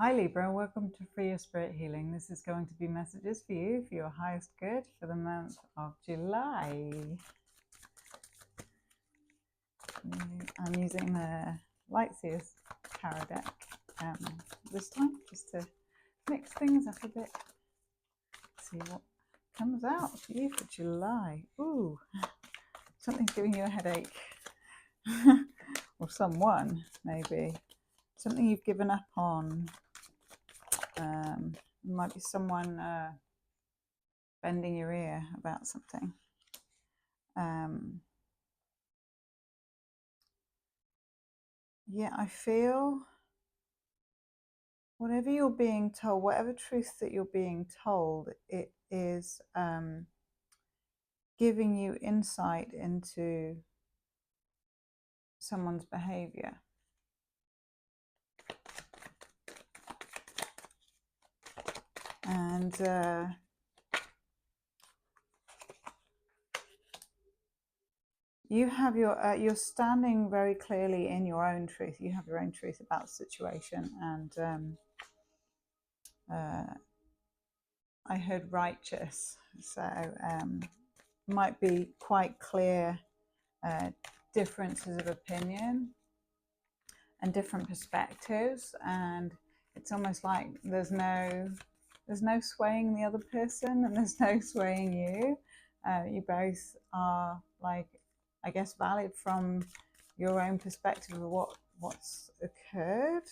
Hi Libra, welcome to Free Your Spirit Healing. This is going to be messages for you for your highest good for the month of July. I'm using the Lightseers Tarot deck this time just to mix things up a bit. See what comes out for you for July. Ooh, something's giving you a headache. Or someone, maybe. Something you've given up on. Might be someone bending your ear about something. Yeah, I feel whatever you're being told, whatever truth that you're being told, it is giving you insight into someone's behavior. And you have your, you're standing very clearly in your own truth. You have your own truth about the situation. And I heard righteous, so might be quite clear differences of opinion and different perspectives, and it's almost like there's no swaying the other person and there's no swaying you. You both are, like, I guess, valid from your own perspective of what's occurred.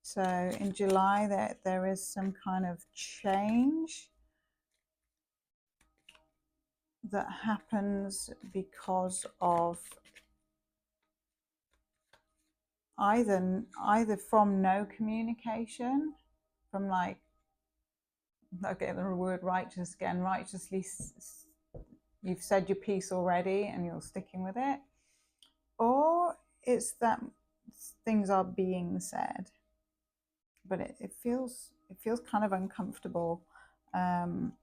So in July there is some kind of change that happens because of either from no communication, from, like, okay, the word righteous again, righteously, you've said your piece already and you're sticking with it, or it's that things are being said, but it feels kind of uncomfortable. And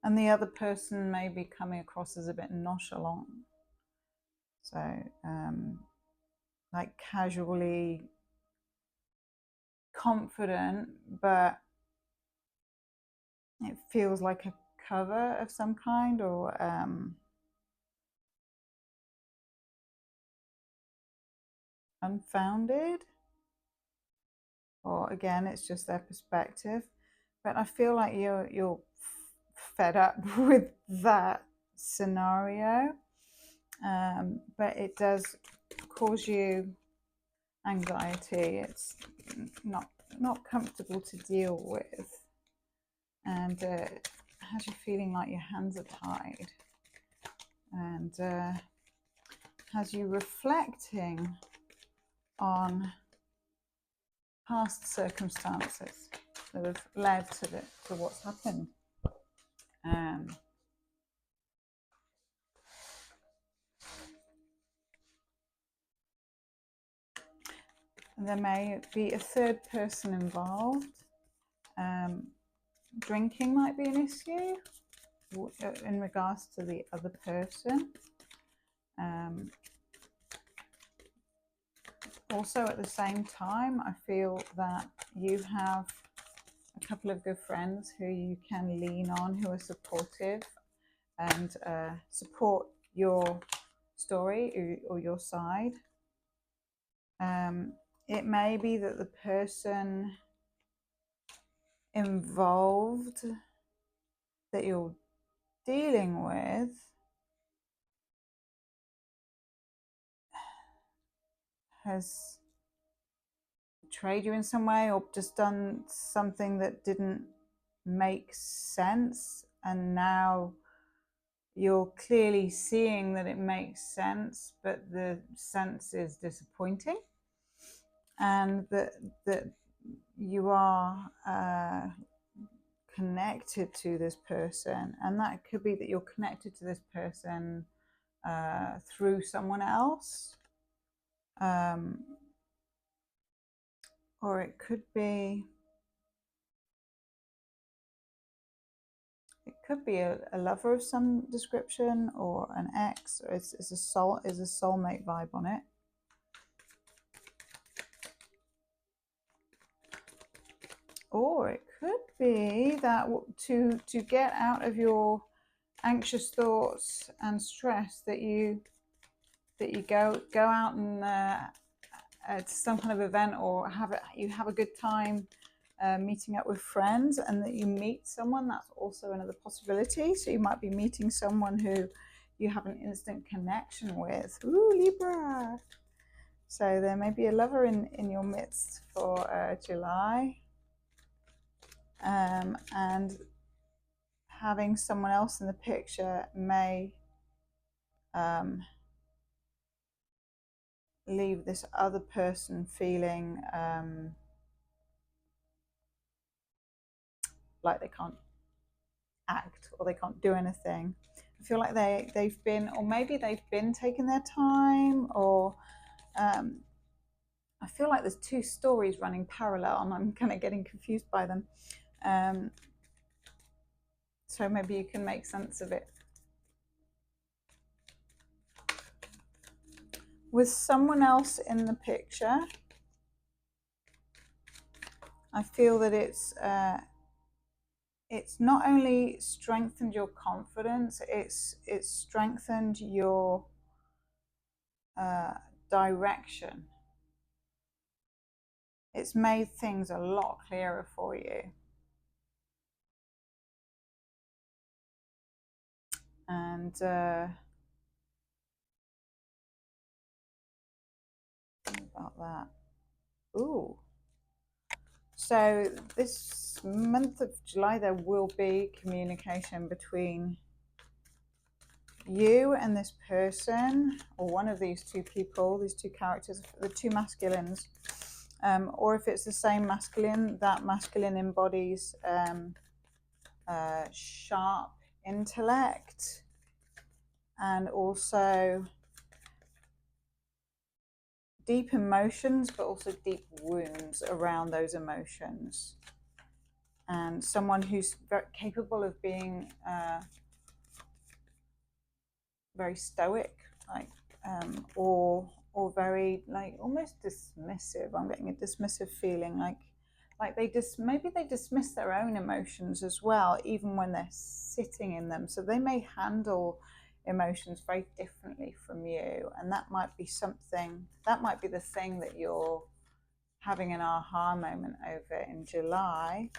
the other person may be coming across as a bit nonchalant, so like casually confident, but it feels like a cover of some kind, or unfounded, or again it's just their perspective. But I feel like you're fed up with that scenario, but it does cause you anxiety. It's not comfortable to deal with, and has you feeling like your hands are tied, and has you reflecting on past circumstances that have led to what's happened. And there may be a third person involved. Drinking might be an issue in regards to the other person. Also, at the same time, I feel that you have a couple of good friends who you can lean on, who are supportive and support your story or your side. It may be that the person involved that you're dealing with has betrayed you in some way, or just done something that didn't make sense, and now you're clearly seeing that it makes sense, but the sense is disappointing, and that you are connected to this person, and that could be that you're connected to this person through someone else, or it could be a lover of some description, or an ex, or it's a soulmate vibe on it. Or it could be that to get out of your anxious thoughts and stress, that you go out and to some kind of event, or you have a good time meeting up with friends, and that you meet someone. That's also another possibility. So you might be meeting someone who you have an instant connection with. Ooh, Libra. So there may be a lover in your midst for July. And having someone else in the picture may leave this other person feeling like they can't act, or they can't do anything. I feel like they've been, or maybe they've been taking their time, or I feel like there's two stories running parallel, and I'm kind of getting confused by them. So maybe you can make sense of it. With someone else in the picture, I feel that it's not only strengthened your confidence, it's strengthened your direction. It's made things a lot clearer for you. And about that. Ooh. So this month of July, there will be communication between you and this person, or one of these two people, these two characters, the two masculines. Or if it's the same masculine, that masculine embodies sharp intellect, and also deep emotions, but also deep wounds around those emotions. And someone who's very capable of being very stoic, like, or very, like, almost dismissive. I'm getting a dismissive feeling, like maybe they dismiss their own emotions as well, even when they're sitting in them. So they may handle emotions very differently from you, and that might be something, that might be the thing that you're having an aha moment over in July,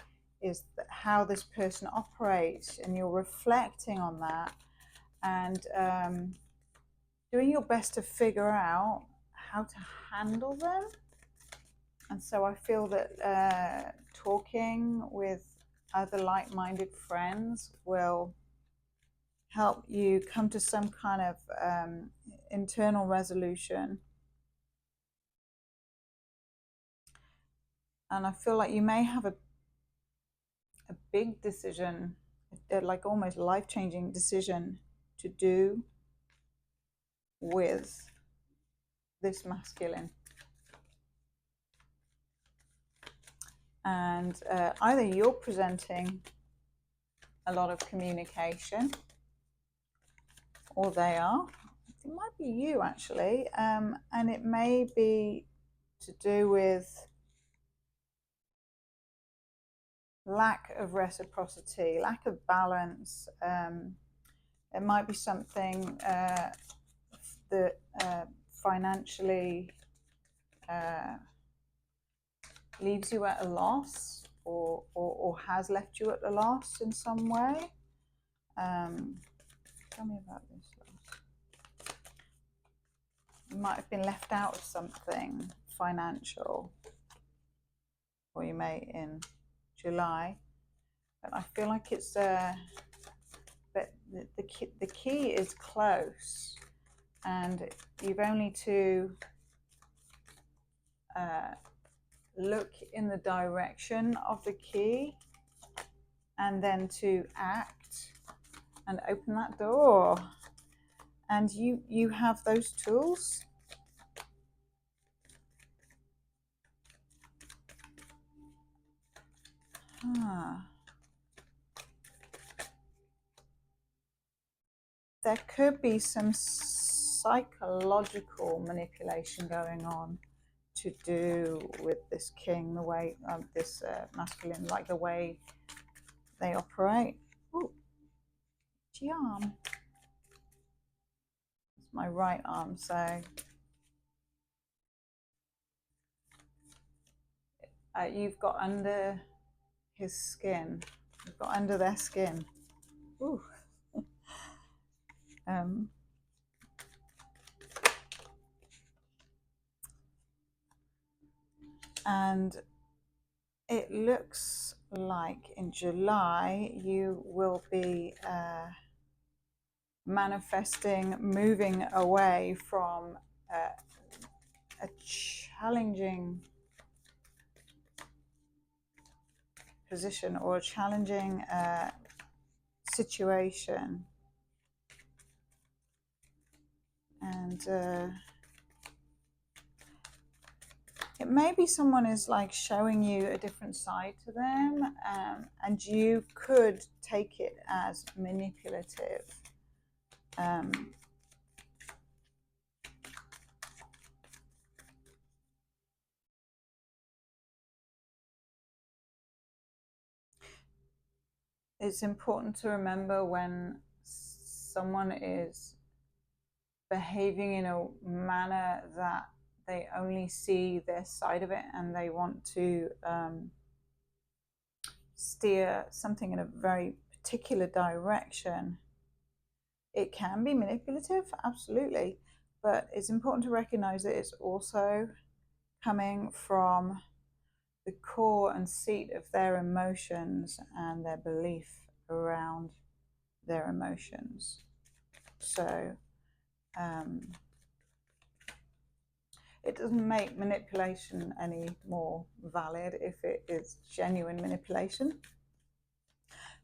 is that how this person operates, and you're reflecting on that, and doing your best to figure out how to handle them. And so I feel that talking with other like-minded friends will help you come to some kind of internal resolution. And I feel like you may have a big decision, like almost life-changing decision to do with this masculine. And either you're presenting a lot of communication, or they are. It might be you, actually, and it may be to do with lack of reciprocity, lack of balance. It might be something that financially leaves you at a loss, or has left you at a loss in some way. Tell me about this. You might have been left out of something financial, or you may in July. But I feel like it's but the key is close, and you've only to look in the direction of the key, and then to act and open that door. And you have those tools. There could be some psychological manipulation going on to do with this king, the way this masculine, like the way they operate. Ooh, arm. It's my right arm, so you've got under his skin. You've got under their skin. Ooh. And it looks like in July you will be manifesting, moving away from a challenging position or a challenging situation. And it may be someone is like showing you a different side to them, and you could take it as manipulative. It's important to remember when someone is behaving in a manner that they only see their side of it and they want to steer something in a very particular direction. It can be manipulative, absolutely, but it's important to recognize that it's also coming from the core and seat of their emotions and their belief around their emotions. So it doesn't make manipulation any more valid if it is genuine manipulation.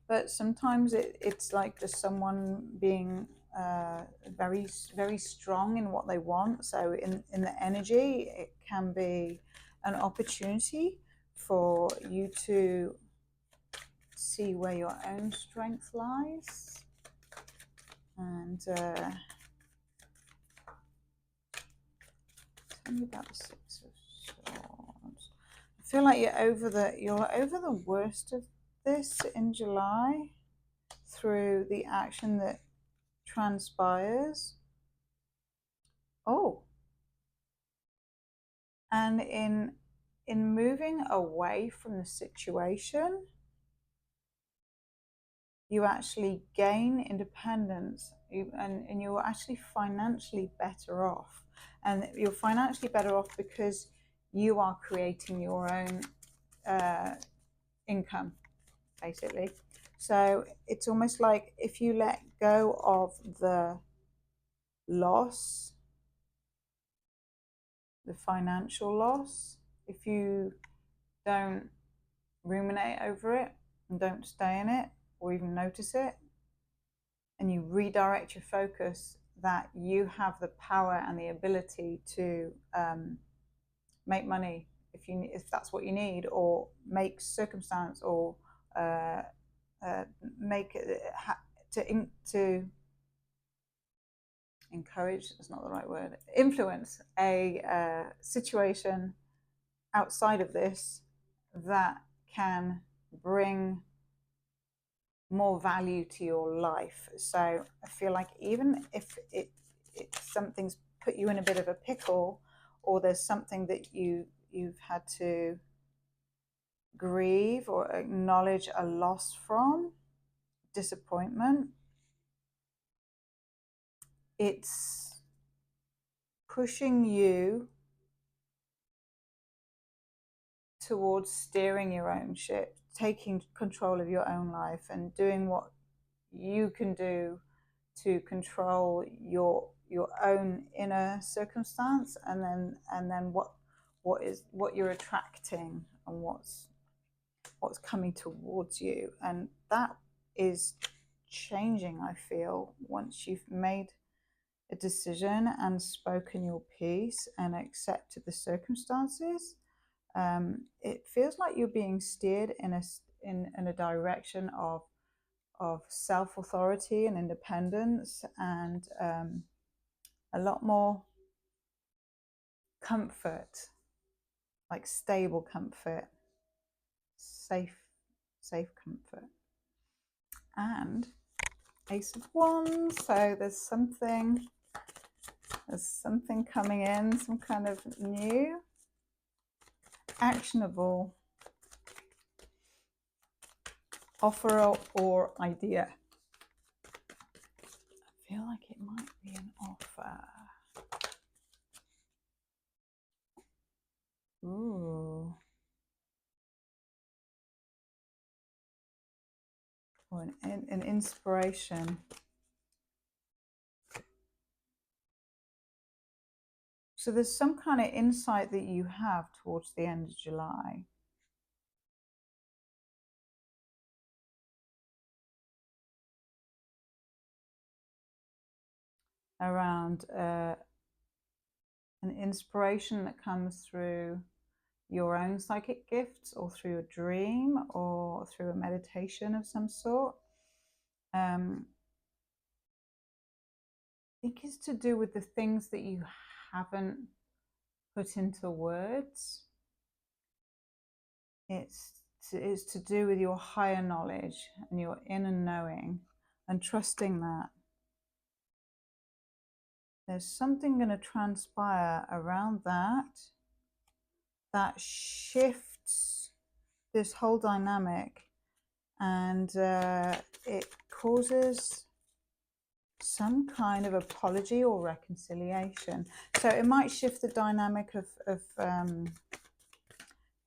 But sometimes it's like just someone being very, very strong in what they want. So in the energy, it can be an opportunity for you to see where your own strength lies. And tell me about the Six of Swords. I feel like you're over the worst of this in July through the action that transpires. Oh, and in moving away from the situation, you actually gain independence, and you're actually financially better off. And you're financially better off because you are creating your own income, basically. So it's almost like if you let go of the loss, the financial loss, if you don't ruminate over it and don't stay in it or even notice it, and you redirect your focus, that you have the power and the ability to make money if that's what you need, or make circumstance, or make to encourage, is not the right word, influence a situation outside of this that can bring more value to your life. So I feel like even if something's put you in a bit of a pickle, or there's something that you've had to grieve or acknowledge a loss from, disappointment, it's pushing you towards steering your own ship, taking control of your own life and doing what you can do to control your own inner circumstance, and then what you're attracting and what's coming towards you. And that is changing, I feel, once you've made a decision and spoken your piece and accepted the circumstances. It feels like you're being steered in a direction of self-authority and independence, and a lot more comfort like stable comfort, safe comfort. And Ace of Wands, so there's something coming in, some kind of new actionable offer or idea. I feel like it might be an offer. Ooh. Or an inspiration. So there's some kind of insight that you have towards the end of July. Around an inspiration that comes through your own psychic gifts, or through a dream, or through a meditation of some sort. I think it's to do with the things that you haven't put into words. It's to do with your higher knowledge and your inner knowing, and trusting that there's something going to transpire around that shifts this whole dynamic, and it causes some kind of apology or reconciliation. So it might shift the dynamic of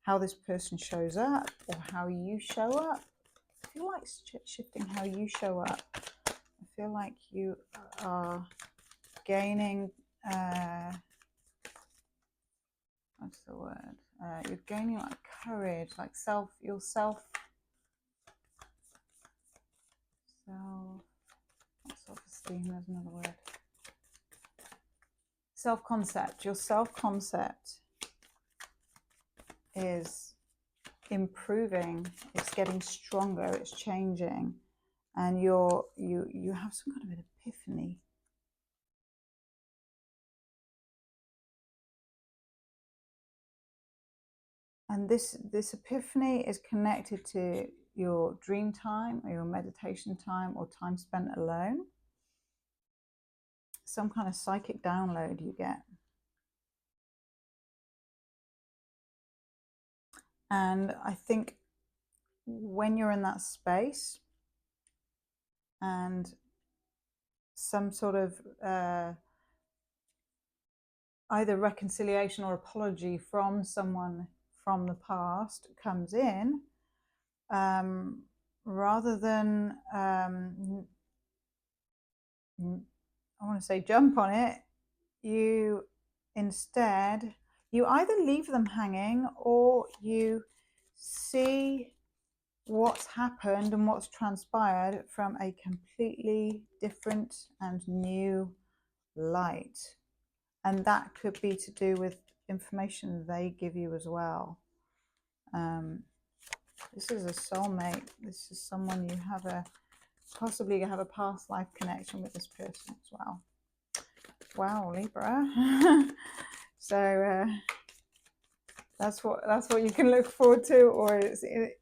how this person shows up, or how you show up. I feel like shifting how you show up. I feel like you are gaining, what's the word? You're gaining like courage, like your self-esteem, there's another word. Self-concept. Your self-concept is improving, it's getting stronger, it's changing, and you have some kind of an epiphany. And this epiphany is connected to your dream time, or your meditation time, or time spent alone. Some kind of psychic download you get. And I think when you're in that space, and some sort of either reconciliation or apology from someone from the past comes in, rather than I want to say jump on it, you instead, you either leave them hanging, or you see what's happened and what's transpired from a completely different and new light. And that could be to do with information they give you as well. This is a soulmate. This is someone you have possibly have a past life connection with this person as well. Wow, Libra. So that's what you can look forward to, or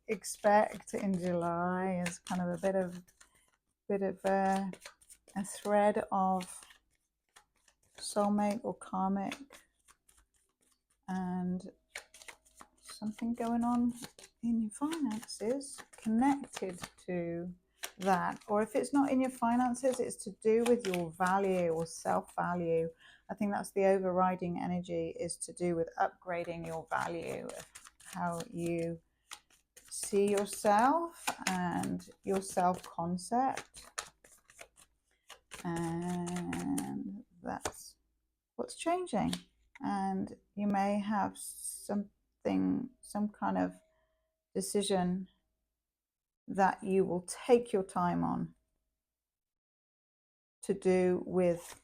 expect in July, is kind of a bit of a thread of soulmate or karmic, and something going on in your finances connected to that. Or if it's not in your finances, it's to do with your value or self-value. I think that's the overriding energy, is to do with upgrading your value, of how you see yourself and your self-concept. And that's what's changing. And you may have some kind of decision that you will take your time on, to do with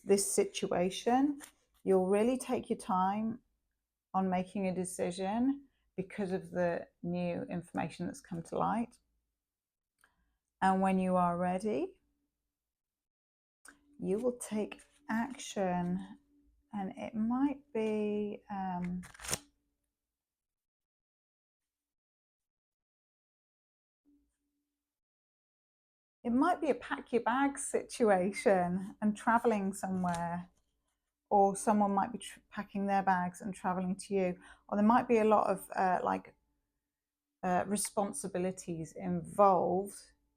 this situation. You'll really take your time on making a decision because of the new information that's come to light. And when you are ready, you will take action And it might be a pack your bags situation and traveling somewhere, or someone might be packing their bags and traveling to you, or there might be a lot of responsibilities involved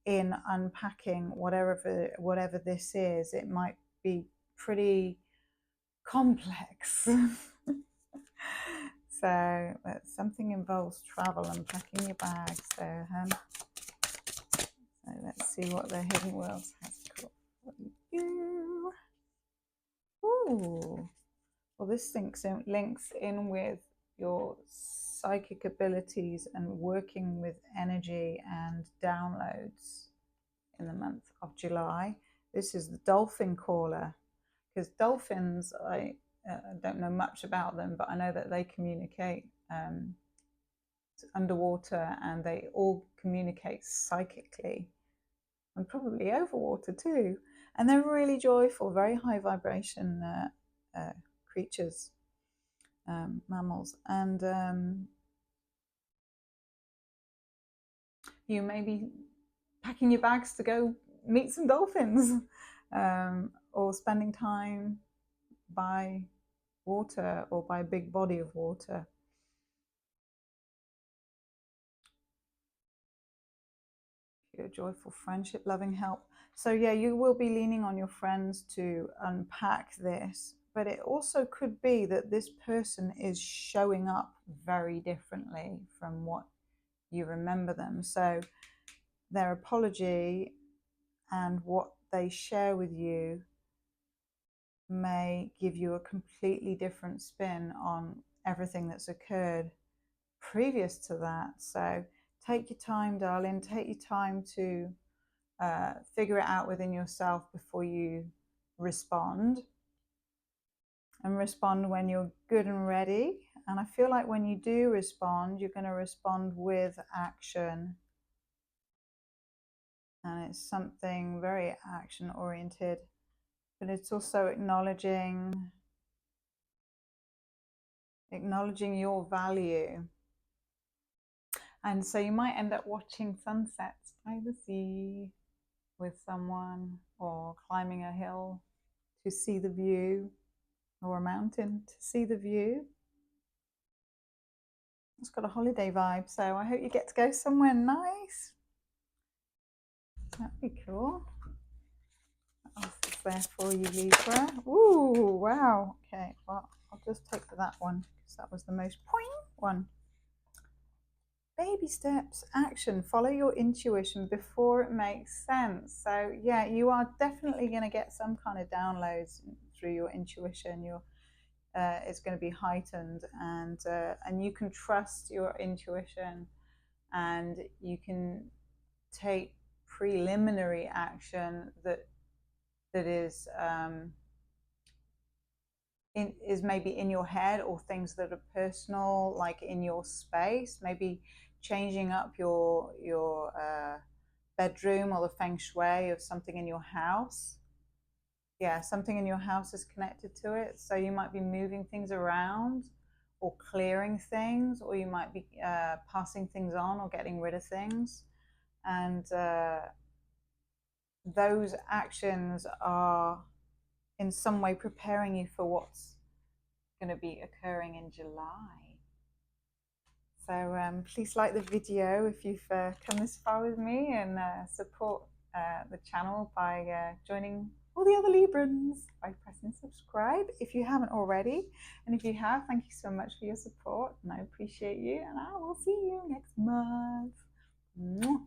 in unpacking whatever this is. It might be pretty complex. So something involves travel and packing your bags there, hun. So let's see what the hidden worlds has got for you. Ooh. Well, this links in with your psychic abilities and working with energy and downloads in the month of July. This is the dolphin caller, because dolphins, I don't know much about them, but I know that they communicate underwater, and they all communicate psychically, and probably over water too. And they're really joyful, very high vibration creatures, mammals. And you may be packing your bags to go meet some dolphins, or spending time by water or by a big body of water. Pure, joyful friendship, loving help. So yeah, you will be leaning on your friends to unpack this, but it also could be that this person is showing up very differently from what you remember them. So their apology and what they share with you may give you a completely different spin on everything that's occurred previous to that. So take your time, darling. Take your time to figure it out within yourself before you respond. And respond when you're good and ready. And I feel like when you do respond, you're going to respond with action. And it's something very action oriented, but it's also acknowledging your value. And so you might end up watching sunsets by the sea with someone, or climbing a hill to see the view, or a mountain to see the view. It's got a holiday vibe, so I hope you get to go somewhere nice. That'd be cool. What else is there for you, Libra? Ooh, wow. Okay, well, I'll just take that one, because that was the most poignant one. Baby steps, action, follow your intuition before it makes sense. So yeah, you are definitely going to get some kind of downloads through your intuition. It's going to be heightened, and you can trust your intuition, and you can take preliminary action that is maybe in your head, or things that are personal, like in your space, maybe changing up your bedroom, or the feng shui of something in your house. Yeah, something in your house is connected to it. So you might be moving things around, or clearing things, or you might be passing things on, or getting rid of things. And those actions are in some way preparing you for what's going to be occurring in July. So please like the video if you've come this far with me, and support the channel by joining all the other Librans by pressing subscribe if you haven't already. And if you have, thank you so much for your support, and I appreciate you, and I will see you next month. Mwah.